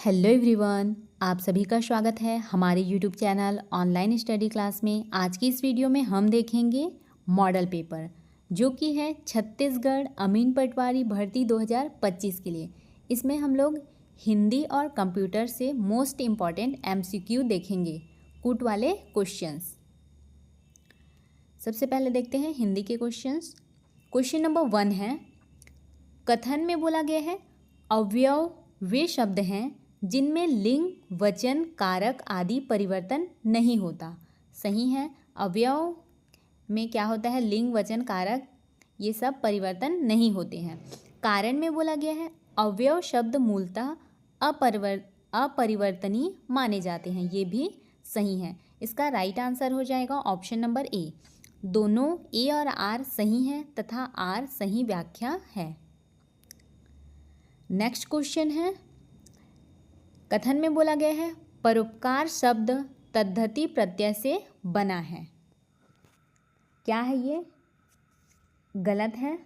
Hello everyone, आप सभी का स्वागत है हमारे YouTube channel online study class में। आज की इस वीडियो में हम देखेंगे मॉडल पेपर जो कि है छत्तीसगढ़ अमीन पटवारी भर्ती 2025 के लिए। इसमें हम लोग हिंदी और कंप्यूटर से मोस्ट इम्पॉर्टेंट एमसीक्यू देखेंगे, कूट वाले क्वेश्चंस। सबसे पहले देखते हैं हिंदी के क्वेश्चंस। क्वेश्चन नंबर 1 है, कथन में बोला गया है अवयव वे शब्द हैं जिनमें लिंग, वचन, कारक आदि परिवर्तन नहीं होता। सही है। अवयव में क्या होता है, लिंग, वचन, कारक ये सब परिवर्तन नहीं होते हैं। कारण में बोला गया है अवयव शब्द मूलतः अपरिवर्तनीय माने जाते हैं। ये भी सही है। इसका राइट आंसर हो जाएगा ऑप्शन नंबर ए। दोनों ए और आर सही हैं तथा आर सही व्याख्या है। नेक्स्ट क्वेश्चन है, कथन में बोला गया है परोपकार शब्द तद्धति प्रत्यय से बना है। क्या है ये? गलत है।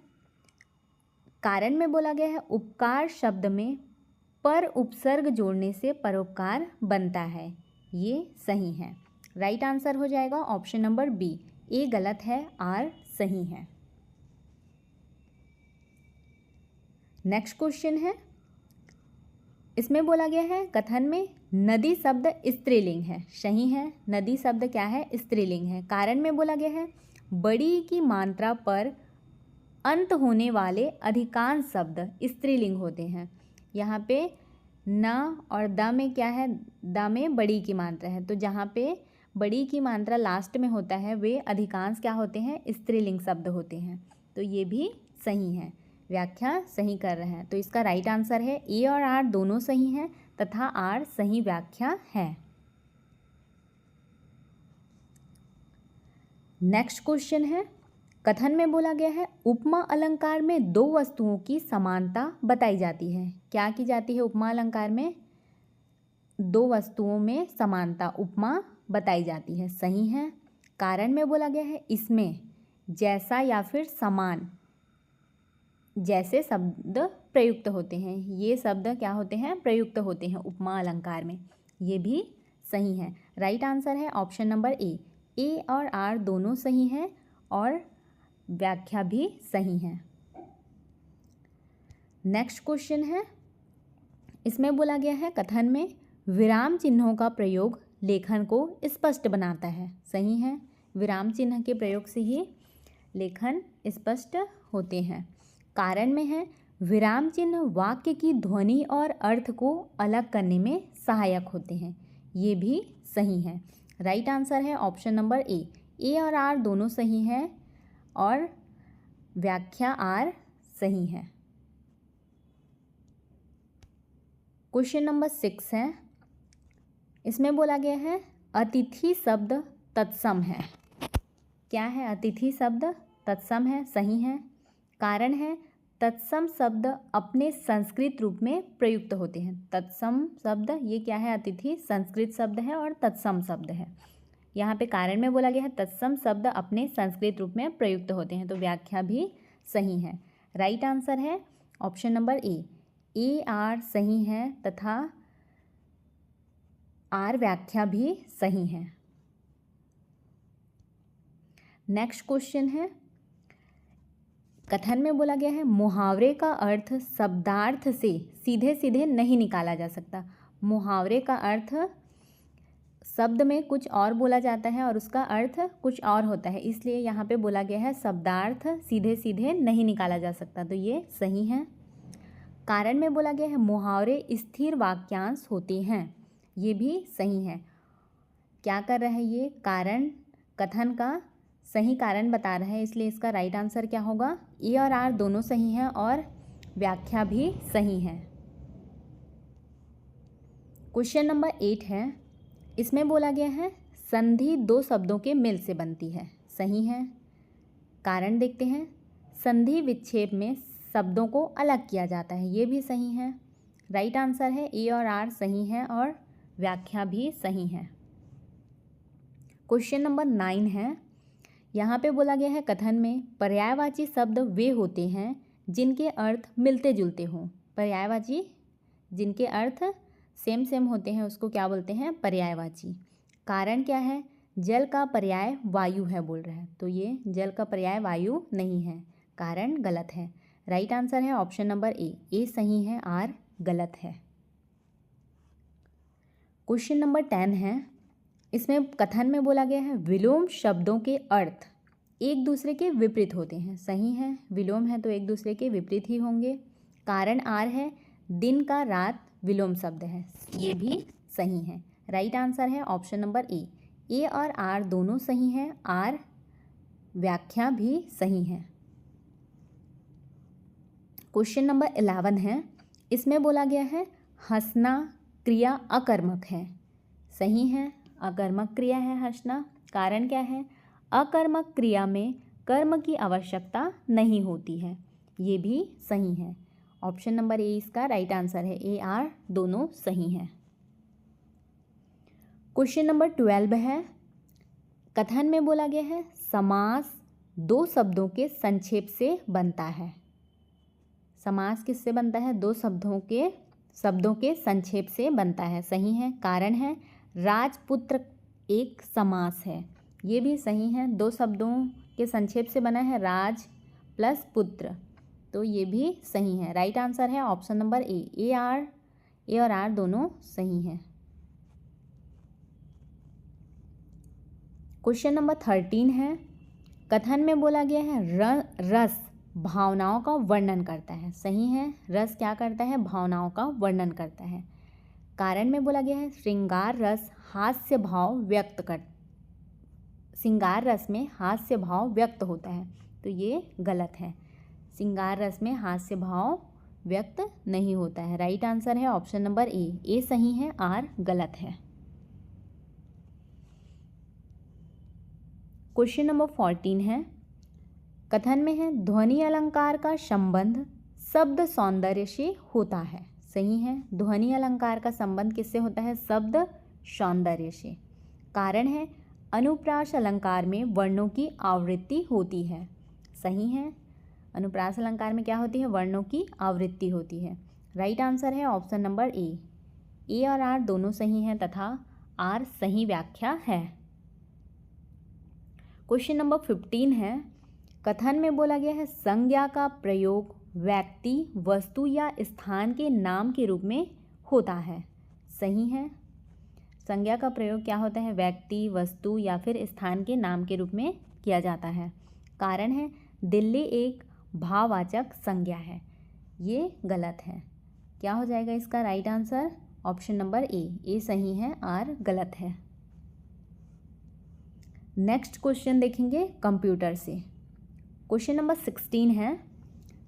कारण में बोला गया है उपकार शब्द में पर उपसर्ग जोड़ने से परोपकार बनता है। ये सही है। राइट आंसर हो जाएगा ऑप्शन नंबर बी। ए गलत है, आर सही है। नेक्स्ट क्वेश्चन है, इसमें बोला गया है कथन में नदी शब्द स्त्रीलिंग है। सही है। नदी शब्द क्या है? स्त्रीलिंग है। कारण में बोला गया है बड़ी की मात्रा पर अंत होने वाले अधिकांश शब्द स्त्रीलिंग होते हैं। यहाँ पे न और द में क्या है? द में बड़ी की मात्रा है, तो जहाँ पे बड़ी की मात्रा लास्ट में होता है वे अधिकांश क्या होते हैं? स्त्रीलिंग शब्द होते हैं। तो ये भी सही है। व्याख्या सही कर रहे हैं। तो इसका राइट आंसर है ए और आर दोनों सही हैं तथा आर सही व्याख्या है। नेक्स्ट क्वेश्चन है, कथन में बोला गया है उपमा अलंकार में दो वस्तुओं की समानता बताई जाती है। क्या की जाती है उपमा अलंकार में? दो वस्तुओं में समानता उपमा बताई जाती है। सही है। कारण में बोला गया है इसमें जैसा या फिर समान जैसे शब्द प्रयुक्त होते हैं। ये शब्द क्या होते हैं? प्रयुक्त होते हैं उपमा अलंकार में। ये भी सही है। राइट आंसर है ऑप्शन नंबर ए। ए और आर दोनों सही हैं और व्याख्या भी सही है। नेक्स्ट क्वेश्चन है, इसमें बोला गया है कथन में विराम चिन्हों का प्रयोग लेखन को स्पष्ट बनाता है। सही है। विराम चिन्ह के प्रयोग से ही लेखन स्पष्ट होते हैं। कारण में है विराम चिन्ह वाक्य की ध्वनि और अर्थ को अलग करने में सहायक होते हैं। ये भी सही है। राइट आंसर है ऑप्शन नंबर ए। ए और आर दोनों सही हैं और व्याख्या आर सही है। क्वेश्चन नंबर 6 है, इसमें बोला गया है अतिथि शब्द तत्सम है। क्या है? अतिथि शब्द तत्सम है। सही है। कारण है तत्सम शब्द अपने संस्कृत रूप में प्रयुक्त होते हैं। तत्सम शब्द ये क्या है? अतिथि संस्कृत शब्द है और तत्सम शब्द है। यहाँ पे कारण में बोला गया है तत्सम शब्द अपने संस्कृत रूप में प्रयुक्त होते हैं। तो व्याख्या भी सही है। राइट आंसर है option number A. A R सही है तथा आर व्याख्या भी सही है। नेक्स्ट क्वेश्चन है, कथन में बोला गया है मुहावरे का अर्थ शब्दार्थ से सीधे सीधे नहीं निकाला जा सकता। मुहावरे का अर्थ शब्द में कुछ और बोला जाता है और उसका अर्थ कुछ और होता है, इसलिए यहाँ पे बोला गया है शब्दार्थ सीधे सीधे नहीं निकाला जा सकता। तो ये सही है। कारण में बोला गया है मुहावरे स्थिर वाक्यांश होते हैं। ये भी सही है। क्या कर रहा है ये? कारण कथन का सही कारण बता रहा है, इसलिए इसका राइट आंसर क्या होगा? ए और आर दोनों सही हैं और व्याख्या भी सही है। क्वेश्चन नंबर 8 है, इसमें बोला गया है संधि दो शब्दों के मेल से बनती है। सही है। कारण देखते हैं संधि विक्षेप में शब्दों को अलग किया जाता है। ये भी सही है। राइट आंसर है ए और आर सही है और व्याख्या भी सही है। क्वेश्चन नंबर 9 है, यहाँ पे बोला गया है कथन में पर्यायवाची शब्द वे होते हैं जिनके अर्थ मिलते जुलते हों। पर्यायवाची जिनके अर्थ सेम सेम होते हैं उसको क्या बोलते हैं, पर्यायवाची। कारण क्या है, जल का पर्याय वायु है बोल रहे हैं, तो ये जल का पर्याय वायु नहीं है, कारण गलत है। राइट आंसर है ऑप्शन नंबर ए सही है, आर गलत है। क्वेश्चन नंबर 10 है, इसमें कथन में बोला गया है विलोम शब्दों के अर्थ एक दूसरे के विपरीत होते हैं। सही है, विलोम है तो एक दूसरे के विपरीत ही होंगे। कारण आर है, दिन का रात विलोम शब्द है, ये भी सही है। राइट आंसर है ऑप्शन नंबर ए और आर दोनों सही हैं, आर व्याख्या भी सही है। क्वेश्चन नंबर 11 है, इसमें बोला गया है हंसना क्रिया अकर्मक है। सही है, अकर्मक क्रिया है हंसना। कारण क्या है, अकर्मक क्रिया में कर्म की आवश्यकता नहीं होती है, ये भी सही है। ऑप्शन नंबर ए इसका राइट आंसर है, ए आर दोनों सही हैं। क्वेश्चन नंबर 12 है, कथन में बोला गया है समास दो शब्दों के संक्षेप से बनता है। समास किससे बनता है, दो शब्दों के संक्षेप से बनता है। सही है। कारण है राजपुत्र एक समास है, ये भी सही है, दो शब्दों के संक्षेप से बना है राज प्लस पुत्र, तो ये भी सही है। राइट आंसर है ऑप्शन नंबर ए और आर दोनों सही हैं। क्वेश्चन नंबर 13 है, कथन में बोला गया है रस भावनाओं का वर्णन करता है। सही है, रस क्या करता है, भावनाओं का वर्णन करता है। कारण में बोला गया है श्रृंगार रस हास्य भाव श्रृंगार रस में हास्य भाव व्यक्त होता है, तो ये गलत है। श्रृंगार रस में हास्य भाव व्यक्त नहीं होता है। राइट आंसर है ऑप्शन नंबर ए सही है, आर गलत है। क्वेश्चन नंबर 14 है, कथन में है ध्वनि अलंकार का संबंध शब्द सौंदर्य से होता है। सही है, ध्वनि अलंकार का संबंध किससे होता है, शब्द सौंदर्य से। कारण है अनुप्रास अलंकार में वर्णों की आवृत्ति होती है। सही है, अनुप्रास अलंकार में क्या होती है, वर्णों की आवृत्ति होती है। राइट आंसर है ऑप्शन नंबर ए और आर दोनों सही हैं तथा आर सही व्याख्या है। क्वेश्चन नंबर 15 है, कथन में बोला गया है संज्ञा का प्रयोग व्यक्ति वस्तु या स्थान के नाम के रूप में होता है। सही है, संज्ञा का प्रयोग क्या होता है, व्यक्ति वस्तु या फिर स्थान के नाम के रूप में किया जाता है। कारण है दिल्ली एक भाववाचक संज्ञा है, ये गलत है। क्या हो जाएगा इसका right answer, option number A सही है, आर गलत है। नेक्स्ट क्वेश्चन देखेंगे कंप्यूटर से। क्वेश्चन नंबर 16 है,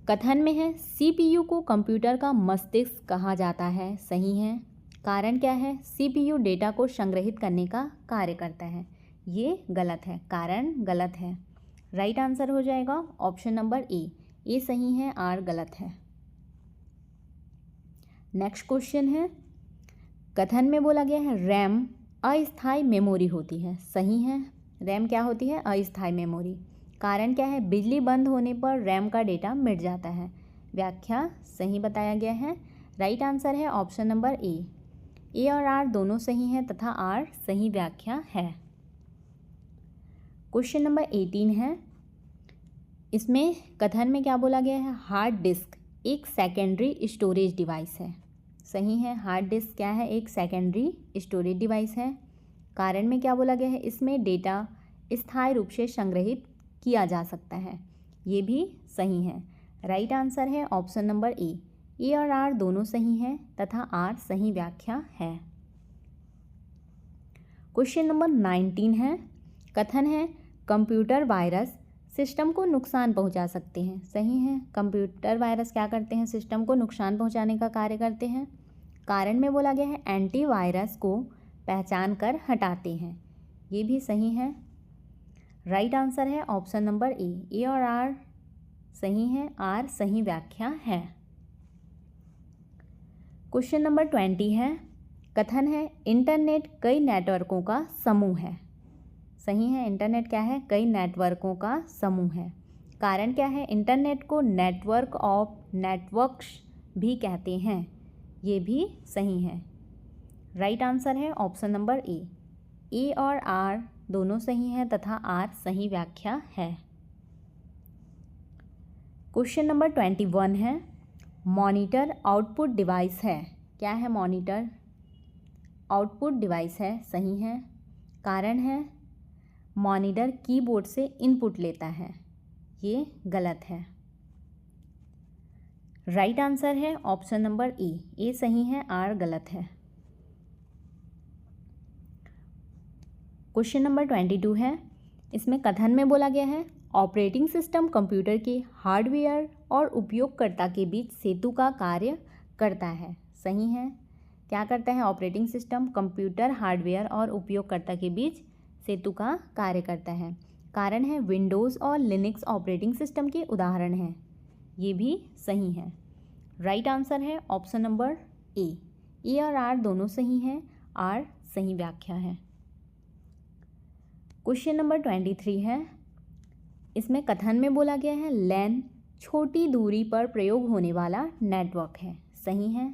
कथन में है सीपीयू को कंप्यूटर का मस्तिष्क कहा जाता है। सही है। कारण क्या है, सीपीयू डेटा को संग्रहित करने का कार्य करता है, ये गलत है, कारण गलत है। राइट आंसर हो जाएगा ऑप्शन नंबर ए सही है, आर गलत है। नेक्स्ट क्वेश्चन है, कथन में बोला गया है रैम अस्थायी मेमोरी होती है। सही है, रैम क्या होती है, अस्थायी मेमोरी। कारण क्या है, बिजली बंद होने पर रैम का डेटा मिट जाता है। व्याख्या सही बताया गया है। राइट आंसर है ऑप्शन नंबर ए और आर दोनों सही हैं तथा आर सही व्याख्या है। क्वेश्चन नंबर 18 है, इसमें कथन में क्या बोला गया है हार्ड डिस्क एक सेकेंडरी स्टोरेज डिवाइस है। सही है, हार्ड डिस्क क्या है, एक सेकेंडरी स्टोरेज डिवाइस है। कारण में क्या बोला गया है, इसमें डेटा स्थायी रूप से संग्रहित किया जा सकता है, ये भी सही है। राइट आंसर है ऑप्शन नंबर ए और आर दोनों सही हैं तथा आर सही व्याख्या है। क्वेश्चन नंबर 19 है, कथन है कंप्यूटर वायरस सिस्टम को नुकसान पहुंचा सकते हैं। सही है, कंप्यूटर वायरस क्या करते हैं, सिस्टम को नुकसान पहुंचाने का कार्य करते हैं। कारण में बोला गया है एंटीवायरस को पहचान कर हटाते हैं, ये भी सही है। राइट आंसर है ऑप्शन नंबर ए और आर सही है, आर सही व्याख्या है। क्वेश्चन नंबर 20 है, कथन है इंटरनेट कई नेटवर्कों का समूह है। सही है, इंटरनेट क्या है, कई नेटवर्कों का समूह है। कारण क्या है, इंटरनेट को नेटवर्क ऑफ नेटवर्क्स भी कहते हैं, ये भी सही है। राइट आंसर है ऑप्शन नंबर ए और आर दोनों सही हैं तथा आर सही व्याख्या है। क्वेश्चन नंबर 21 है, मॉनिटर आउटपुट डिवाइस है। क्या है मॉनिटर? आउटपुट डिवाइस है, सही है। कारण है मॉनिटर कीबोर्ड से इनपुट लेता है, ये गलत है। राइट आंसर है ऑप्शन नंबर ए सही है, आर गलत है। क्वेश्चन नंबर 22 है, इसमें कथन में बोला गया है ऑपरेटिंग सिस्टम कंप्यूटर के हार्डवेयर और उपयोगकर्ता के बीच सेतु का कार्य करता है, सही है। क्या करता है? ऑपरेटिंग सिस्टम कंप्यूटर हार्डवेयर और उपयोगकर्ता के बीच सेतु का कार्य करता है। कारण है विंडोज़ और लिनक्स ऑपरेटिंग सिस्टम के उदाहरण हैं, ये भी सही है। राइट आंसर है ऑप्शन नंबर ए और आर दोनों सही हैं, आर सही व्याख्या है। क्वेश्चन नंबर 23 है, इसमें कथन में बोला गया है लैन छोटी दूरी पर प्रयोग होने वाला नेटवर्क है, सही है।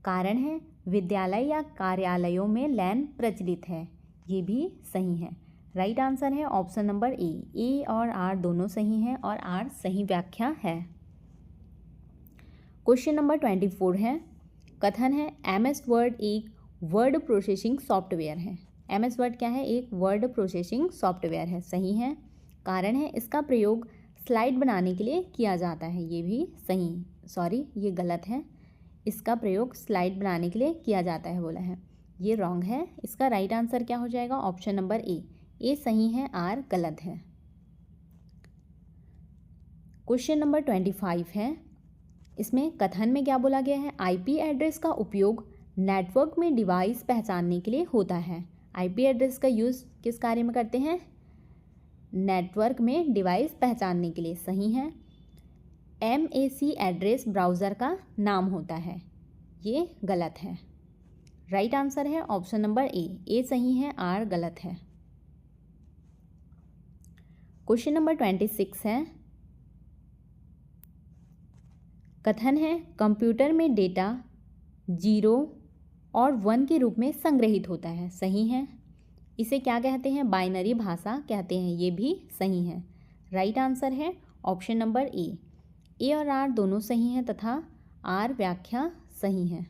कारण है विद्यालय या कार्यालयों में लैन प्रचलित है, ये भी सही है। राइट आंसर है ऑप्शन नंबर ए और आर दोनों सही हैं और आर सही व्याख्या है। क्वेश्चन नंबर 24 है, कथन है MS वर्ड एक वर्ड प्रोसेसिंग सॉफ्टवेयर है। MS वर्ड क्या है? एक वर्ड प्रोसेसिंग सॉफ्टवेयर है, सही है। कारण है इसका प्रयोग स्लाइड बनाने के लिए किया जाता है, ये भी सही, ये गलत है। इसका प्रयोग स्लाइड बनाने के लिए किया जाता है बोला है, ये रॉन्ग है। इसका राइट आंसर क्या हो जाएगा? ऑप्शन नंबर ए सही है, आर गलत है। क्वेश्चन नंबर 25 है, इसमें कथन में क्या बोला गया है IP एड्रेस का उपयोग नेटवर्क में डिवाइस पहचानने के लिए होता है। IP एड्रेस का यूज़ किस कार्य में करते हैं? नेटवर्क में डिवाइस पहचानने के लिए, सही है। MAC एड्रेस ब्राउज़र का नाम होता है, ये गलत है। राइट आंसर है ऑप्शन नंबर ए सही है, आर गलत है। क्वेश्चन नंबर 26 है, कथन है कंप्यूटर में डेटा 0 और 1 के रूप में संग्रहित होता है, सही है। इसे क्या कहते हैं? बाइनरी भाषा कहते हैं, ये भी सही है। राइट आंसर है ऑप्शन नंबर ए और आर दोनों सही हैं तथा आर व्याख्या सही है।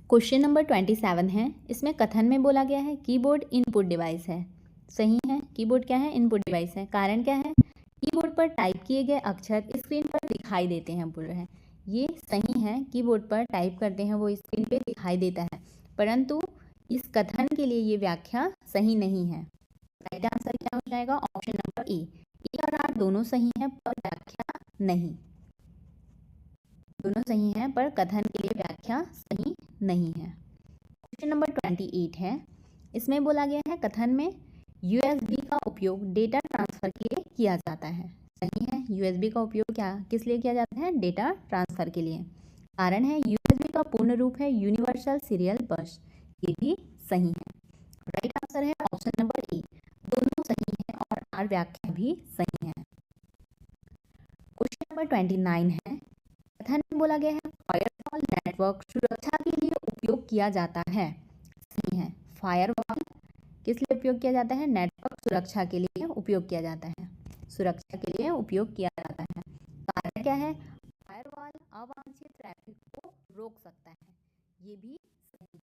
क्वेश्चन नंबर 27 है, इसमें कथन में बोला गया है कीबोर्ड इनपुट डिवाइस है, सही है। कीबोर्ड क्या है? इनपुट डिवाइस है। कारण क्या है? कीबोर्ड पर टाइप किए गए अक्षर स्क्रीन पर दिखाई देते हैं बोल रहे हैं, ये सही है। कीबोर्ड पर टाइप करते हैं वो स्क्रीन पे दिखाई देता है, परंतु इस कथन के लिए ये व्याख्या सही नहीं है। राइट आंसर क्या हो जाएगा? ऑप्शन नंबर ए और आर दोनों सही हैं पर व्याख्या नहीं। दोनों सही हैं पर कथन के लिए व्याख्या सही नहीं है। क्वेश्चन नंबर 28 है, इसमें बोला गया है कथन में USB का उपयोग डेटा ट्रांसफ़र के लिए किया जाता है, सही है। USB का उपयोग किस लिए किया जाता है? डेटा ट्रांसफ़र के लिए। कारण है USB का पूर्ण रूप है यूनिवर्सल सीरियल बस, ये भी सही है। राइट आंसर है ऑप्शन नंबर ए दोनों सही है और आर व्याख्या भी सही है। क्वेश्चन नंबर 29 है, कथन में बोला गया है फायरवॉल नेटवर्क सुरक्षा के लिए उपयोग किया जाता है, सही है। फायरवॉल किस लिए उपयोग किया जाता है? नेटवर्क सुरक्षा के लिए उपयोग किया जाता है, सुरक्षा के लिए उपयोग किया जाता है। कारण क्या है? फायरवॉल अवांछित ट्रैफिक को रोक सकता है, ये भी सही है।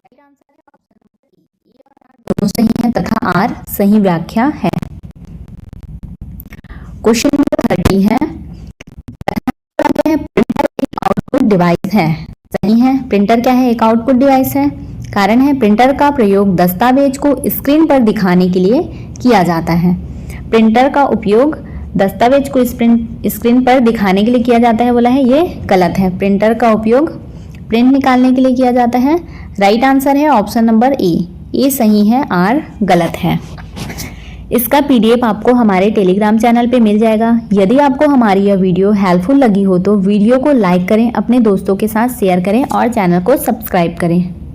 राइट आंसर है ऑप्शन नंबर ए और आर दोनों सही हैं तथा आर सही व्याख्या है। क्वेश्चन नंबर 30 है, प्रिंटर एक आउटपुट डिवाइस है, सही है। प्रिंटर क्या है? एक आउटपुट डिवाइस है। कारण है प्रिंटर का प्रयोग दस्तावेज को स्क्रीन पर दिखाने के लिए किया जाता है। प्रिंटर का उपयोग दस्तावेज को स्क्रीन पर दिखाने के लिए किया जाता है बोला है, ये गलत है। प्रिंटर का उपयोग प्रिंट निकालने के लिए किया जाता है। राइट आंसर है ऑप्शन नंबर ए सही है, आर गलत है। इसका PDF आपको हमारे टेलीग्राम चैनल पे मिल जाएगा। यदि आपको हमारी यह वीडियो हेल्पफुल लगी हो तो वीडियो को लाइक करें, अपने दोस्तों के साथ शेयर करें और चैनल को सब्सक्राइब करें।